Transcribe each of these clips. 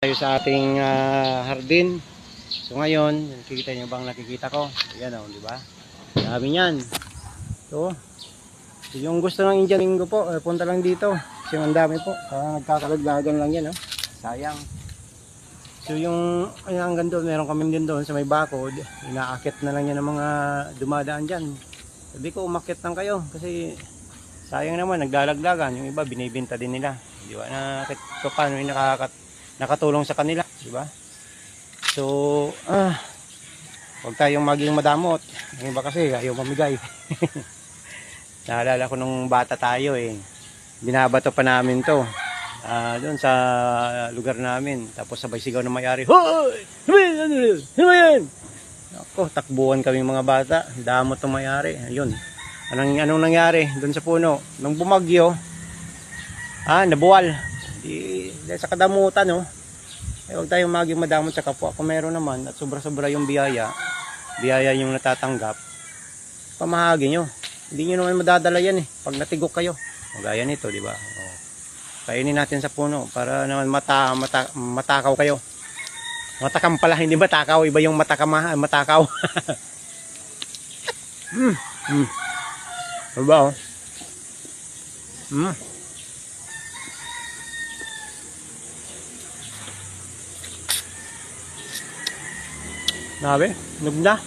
Tayo sa ating hardin. So ngayon, nakikita nyo bang nakikita ko? Ayan o, di ba? Dami yan. So yung gusto ng Indian Mingo po, punta lang dito. Kasi ang dami po. Nagkakalaglagan lang yan. Sayang. So yung hanggang doon, meron kami din doon sa may bakod. Inaakit na lang yan ng mga dumadaan dyan. Sabi ko, umakit lang kayo. Kasi sayang naman, naglalaglagan. Yung iba, binibinta din nila. Di ba? Paano yung nakatulong sa kanila. Di ba? So, huwag tayong maging madamot. Yung iba kasi, ayaw mamigay. Naalala ko nung bata tayo binabato pa namin to. Doon sa lugar namin. Tapos sabay sigaw ng may-ari. Hoy! Ano yan? Ako, takbuhan kami mga bata. Damot ng may-ari. Ayun. Anong nangyari doon sa puno? Nung bumagyo, nabuwal. Sa kadamutan, huwag tayong maging madamot sa kapwa. Kung meron naman at sobra-sobra yung biyaya yung natatanggap, pamahagi nyo. Hindi nyo naman madadala yan pag natigok kayo. Magaya nito, di ba? Kainin natin sa puno para naman matakaw kayo. Matakam pala, hindi matakaw. Iba yung matakaw. Ano ba, Nabi, nugna.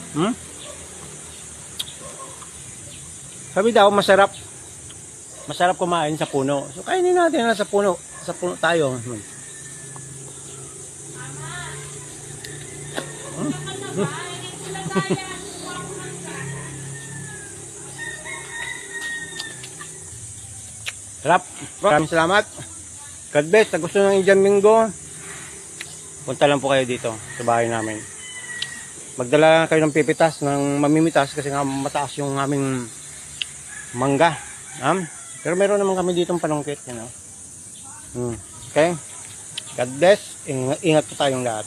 Sabi daw, masarap kumain sa puno. So, kainin natin sa puno. Sa puno tayo. Sarap. Maraming salamat. God bless. Sa gusto ng Indian Mingo, punta lang po kayo dito sa bahay namin. Magdala kayo ng pipitas, ng mamimitas kasi nga mataas yung aming mangga. Pero meron naman kami ditong panungkit. Okay? God bless. Ingat po tayong lahat.